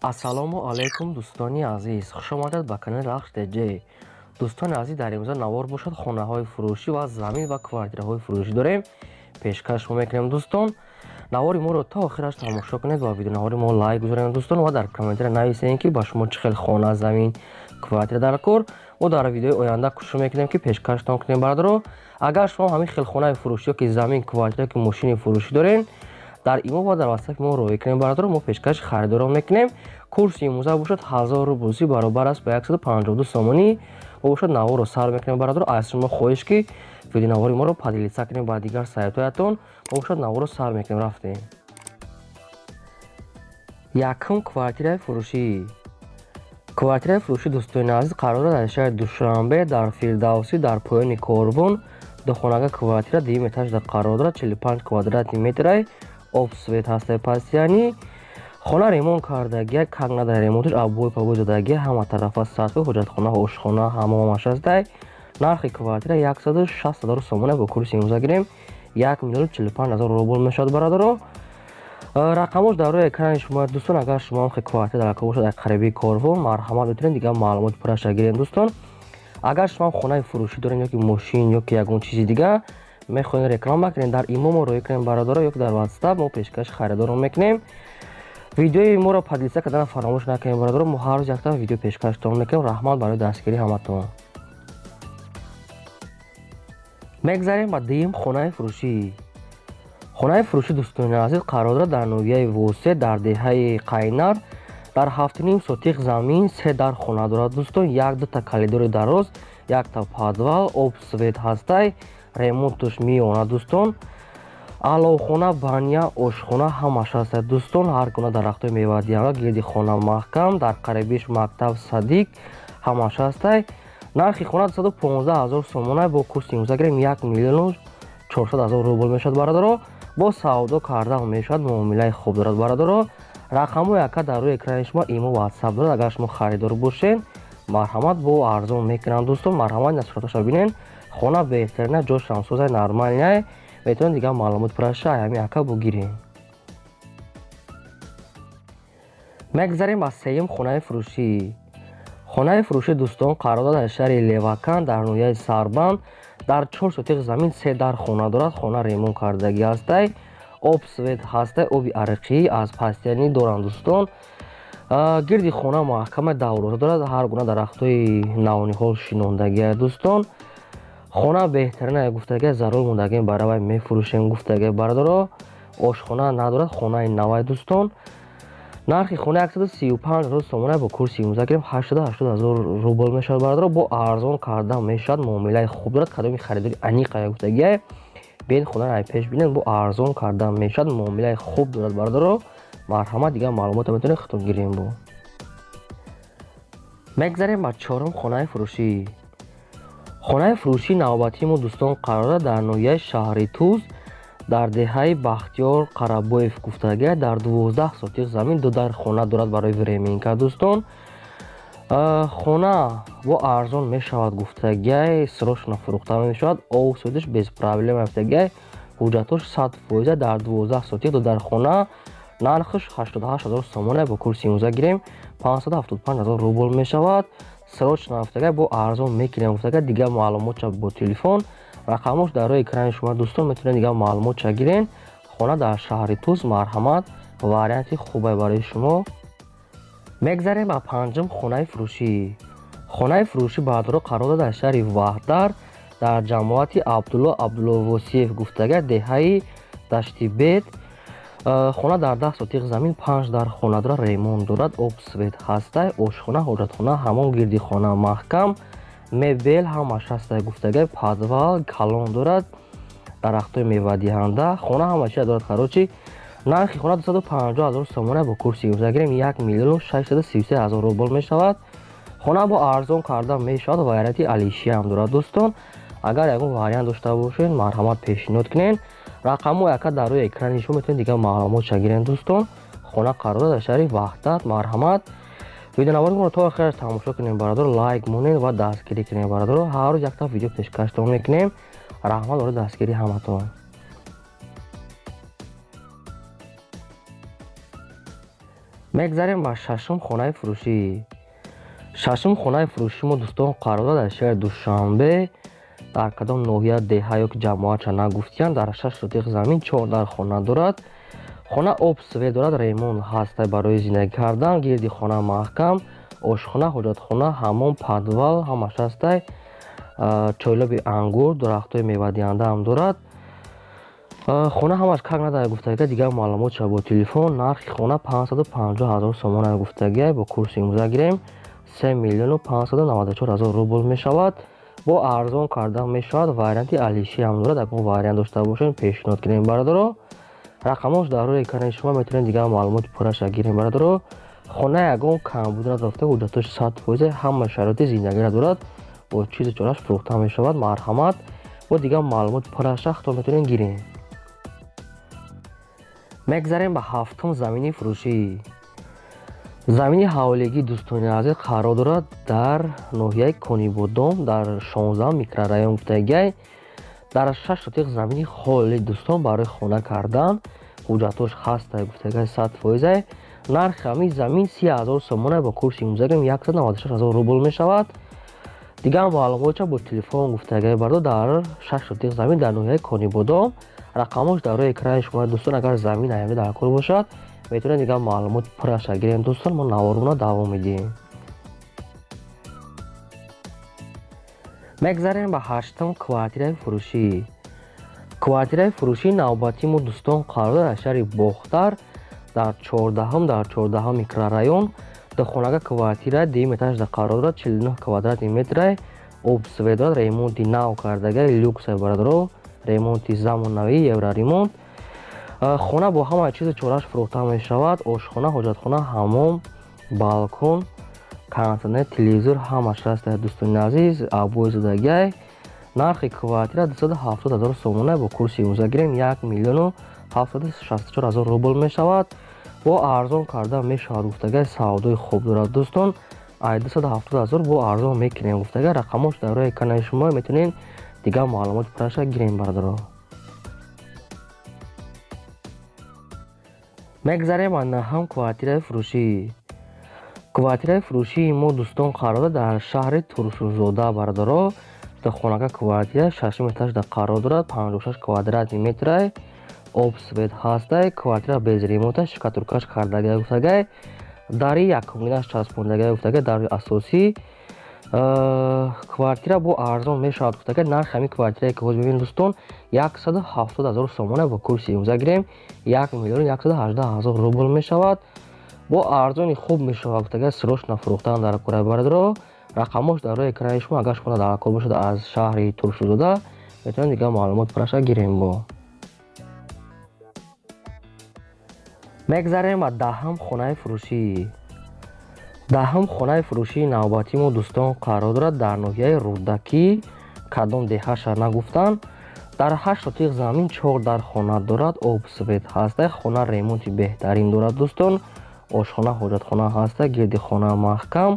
ассалому алайкум дӯстони азиз, хушомадед ба канали Рахш ТЖ. дӯстони азиз, дар имрӯза навор бошад хонаҳои фурӯшӣ ва замин ва квартираҳои фурӯшӣ дорем. пешкаш мо мекунем дӯстон. навори моро то охираш тамошо кунед ва видеонавори мо лайк гузоред дӯстон ва дар комментариya нависед ки ба шумо чӣ хел хона, замин, квартира дар кор. мо дар видеои оянда кӯшиш мекунем ки пешкаштон кунем бародаро. агар шумо ҳамин хел хонаи фурӯшӣ ёки замин, квартира ёки мошини фурӯшӣ доред, дар имо ва дар ватсапи мо роя кунем бародаро. мо пешкаши харидорон мекунем. курси имрӯза бошад 1000 рубл баробар аст ба 152 сомонӣ. мо бошад наворро сар мекунем бародаро. аз шумо хоҳиш ки видеонавори моро падилиса кунем ба дигар сайтҳоятон. мо бошад наворро сар мекунем. рафтем. якум квартираи фурӯшӣ. квартираи фурӯшӣ дӯстони азиз қарор дар шаҳри Душанбе дар Фирдавсӣ дар поёни Корбон. духонага квартира 2 этажда қарор дорад. 45 квадрати метрай. об свет ҳастаи постоянӣ. хона ремонт кардагия, как надар ремонтиш аббой пабой додагия, ҳама тарафа сатҳо, ҳоҷатхона, ошхона, ҳамомаш ҳастай. нархи квартира 160,000 сомона бо курси имрӯза гирем 1,45,000 рубл мешавад бародаро. рақамош дар рӯи экрани шумо дӯстон. агар шумо ҳам квартира дар бошад дар қариби Корбон, марҳамат метавонед дигар маълумоти пурраша гирем дӯстон. агар шумо хонаи фурӯшӣ доред ёки мошин ёки ягон чизи дигар мехоҳед реклама кунед, дар имо мо роя кунем бародаро ёки дар ватсап мо пешкаши харидорон мекунем. видеои моро падилиса кардана фаромӯш накунед бародаро. мо ҳар рӯз якта видео пешкаштон мекунем. раҳмат барои дастгирии ҳаматон. мегзарем ба дуюм хонаи фурӯшӣ. хонаи фурӯшӣ дӯстони азиз қарор дорад дар ноҳияи Восет дар деҳаи Қайнар. дар 7.5 сотиқ замин 3 дар хона дорад дӯстон. 1-2 калидори дароз, 1 подвал, об свет ҳастай, ремонтуш меонад дӯстон. аловхона, баня, ошхона ҳамаш ҳастай дӯстон. ҳар гуна дарахтои мевадиҳанда гирди хона маҳкам, дар қарибиш мактаб Садиқ ҳамаш ҳастай. нархи хона 215,000 сомона бо курси имрӯза гирем 1,400,000 рубл мешавад бародаро. бо савдо кардан мешавад, муомилаи хуб дорад бародаро. рақамҳои яка дар рӯи экрани шумо имо ватсап дорад. агар шумо харидор бошед марҳамат бо арзон мекунанд дӯстон. марҳамат насураташа бинен. хона беҳтарина, ҷошам созай нормалия. метавонед дигар маълумоти пурраша ҳами яка бугирем. мегзарем аз сеюм хонаи фурӯшӣ. хонаи фурӯшӣ дӯстон қарор дар шаҳри Левакан дар ноҳияи Сарбанд дар 4 сотиқ замин 3 дар хона дорад. хона ремонт кардагӣ ҳастай, об свет ҳастай, оби ариқӣ аз постоянӣ доранд дӯстон. гирди хона маҳкама давроза дорад. ҳар гуна дарахтои навниҳол шинондагия дӯстон. хона беҳтарина гуфтагия зарур мондагӣ баравай мефурӯшем гуфтагия бародаро. ошхона надорад, хонаи навай дӯстон. нархи хона 135,000 сомона бо курси имрӯза гирем 80,000 рубл мешавад бародаро. бо арзон кардан мешавад, муомилаи хуб дорад. кадоми харидори аниқа гуфтагия бен хонаи пеш бинед, бо арзон кардан мешавад, муомилаи хуб дорад бародаро. марҳамат дигар маълумота метавонед худтон гирем бо. мегзарем ба чорум хонаи фурӯшӣ. хонаи фурӯшии навбатии мо дӯстон қарор дорад дар ноҳияи шаҳри Туз дар деҳаи Бахтиёр Қарабоев гуфтагия дар 12 сотиқ замин 2 дар хона дорад барои временка дӯстон. хона бо арзон мешавад гуфтагия, срочно фурӯхта мешавад. об светиш без проблема гуфтагия, ҳуҷҷатош 100% дар 12 сотиқ 2 дар хона. нархиш 88,000 сомона бо курси имрӯза гирем 575,000 рубл мешавад. срочно гуфтагия бо арзон мекунем гуфтагия. дигар маълумотша бо телефон рақамош дар рӯи экрани шумо дӯстон. метавонед дигар маълумотша гирен. хона дар шаҳри Туз. марҳамат, варианти хубе барои шумо. мегзарем ба панҷум хонаи фурӯшӣ. хонаи фурӯшӣ бародаро қарор дорад дар шаҳри Ваҳдар дар ҷамоати Абдулло Абдулловосиев гуфтагия деҳаи Дашти Бет. хона дар 10 сотиқ замин 5 дар хона дорад. ремонт дорад, об свет ҳастай, ошхона, ҳоҷатхона, ҳамон гирди хона маҳкам, мебел ҳамаш ҳастай гуфтагия. подвал, калон дорад, дарахтои мевадиҳанда. хона ҳамаша дорад. қарочи нархи хона 250,000 сомона бо курси имрӯза гирем 1,633,000 рубл мешавад. хона бо арзон кардан мешавад. варианти алишия ҳам дорад дӯстон. агар ягон вариант дошта бошед марҳамат пешниҳод кунед. рақамҳо яка дар рӯи экрани шумо метавонед дигар маълумотша гирем дӯстон. хона қарор дар шаҳри Ваҳдат. марҳамат. видеонавори моро то охираш тамошо кунем бародаро. лайк монед ва дастгирӣ кунем бародаро. ҳар рӯз якта видео пешкаштон мекунем. раҳмат барои дастгирии ҳаматон. мегзарем ба шашум хонаи фурӯшӣ. Шашум хонаи фурӯшӣ мо дӯстон қарор дорад дар шаҳри Душанбе, дар кадом ноҳия деҳа ё ки ҷамоатша нагуфтиянд, дар 6 сотиқ замин 4 хона дорад. хона об свет дорад, ремонт ҳастай барои зиндагӣ кардан, гирди хона маҳкам, ошхона, ҳоҷатхона, ҳаммом, подвал ҳамаш ҳастай, чойлоби ангур, дурахтҳои мевадиҳанда ҳам дорад. хона ҳамаш как надар гуфтагиҳо дигар маълумотша бо телефон. нархи хона 550 000 сомона гуфтагиҳо бо курси имрӯза гирем 3 миллиону 594 000 рубл мешавад. бо арзон кардан мешавад. варианти алиши ҳам дорад. агар вариант дошта бошем пешниҳод гирем бародаро. рақамош дар рӯи экрани шумо метавонед дигар маълумоти пурраша гирем бародаро. хона ягон камбуд надофта, ҳуҷҷатош 100%, ҳама шароити зиндагиро дорад. бо чизу чораш фурӯхта мешавад. марҳамат. бо дигар маълумоти пурраша худтон метавонед гирем. мегзарем ба ҳафтум замини фурӯшӣ. замини ҳавлигии дӯстони азиз қарор дорад дар ноҳияи Конибодом, дар 16 микрорайон гуфтагиҳо. дар 6 сотиқ замини холӣ дӯстон барои хона кардан. ҳуҷҷатош ҳастай гуфтагиҳо 100%. нархи ҳамин замин 30 000 сомона бо курси имрӯзагирем 196 000 рубл мешавад. дигар маълумотша бо телефон гуфтагиҳо бардо дар 6 сотиқ замин дар ноҳияи Конибодом. рақамош дар рӯи экрани шумо дӯстон. агар замин аямда дар кор бошад метавонед дигар маълумоти пурраша гирем дӯстон. мо наворуна давом медиҳем. мегзарем ба ҳаштум квартираи фурӯшӣ. квартираи фурӯшии навбатии мо дӯстон қарор дар шаҳри Бохтар, дар 14 микрорайон. духонага квартира 2 этажда қарор дорад. 49 квадрати метра, об свет дорад, ремонти нав кардагиҳо, люкс бародаро, ремонти замонавӣ, евроремонт. хона бо ҳама чизу чораш фурӯхта мешавад. ошхона, ҳоҷатхона, ҳаммом, балкон, кондитсионер, телевизор ҳамаш ҳаст. дӯстони азиз, абои зудагиҳо. нархи квартира 270 000 сомона бо курси имрӯза гирем 1 миллиону 764 000 рубл мешавад. бо арзон кардан мешавад гуфтагиҳо. савдои хуб дорад дӯстон. 270 000 бо арзон мекунем гуфтагиҳо. рақамош дар рӯи экрани шумо метавонед дигар маълумоти пурраша гирем бародаро. мегзарем ба наҳам квартираи фурӯшӣ. квартираи фурӯшии мо дӯстон қарор дар шаҳри Турсунзода бародаро. духонага квартира 6 этажда қарор дорад. 56 квадрати метра, об свет ҳастай. квартира без ремонта, шикатуркаш кардагиҳо гуфтагиҳо. дари якумгинаш часпондагиҳо гуфтагиҳо. дари асосӣ. квартира бо арзон мешавад гуфтагиҳо. нархи ҳамин квартирае ки ҳозир мебинед дӯстон 170 000 сомона бо курси имрӯза гирем 1 миллион 118 000 рубл мешавад. бо арзони хуб мешавад гуфтагиҳо. срочно фурӯхтан дар кора бародаро. рақамош дар рӯи экрани шумо. агар шумо дар кор бошад аз шаҳри Турсунзода метавонед дигар маълумоти пурраша гирем бо. мегзарем ба даҳам хонаи фурӯшӣ. даҳам хонаи фурӯшии навбатии мо дӯстон қарор дорад дар ноҳияи Рӯдакӣ, кадом деҳаша нагуфтан. дар 8 сотиқ замин 4 хона дорад. об свет ҳастай. хона ремонти беҳтарин дорад дӯстон. ошхона, ҳоҷатхона ҳастай. гирди хона маҳкам.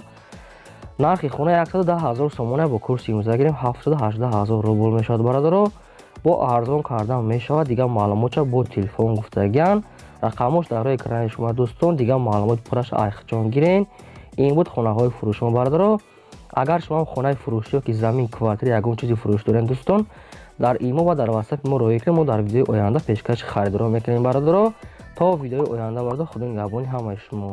нархи хона 110 000 сомона бо курси имрӯза гирем 718 000 рубл мешавад бародаро. бо арзон кардан мешавад. дигар маълумотша бо телефон гуфтагиҳанд. рақамош дар рӯи экрани шумо дӯстон. дигар маълумоти пурраша айхчон гирен. ин буд хонаҳои фурӯши мо бародаро. агар шумо хонаи фурӯшӣ ё ки замин, квартира ягон чизи фурӯш доред дӯстон, дар имо ва дар ватсапи мо роя кунед. мо дар видеои оянда пешкаши харидорро мекунем бародаро. то видеои оянда бародаро. худо нигаҳбони ҳамаи шумо.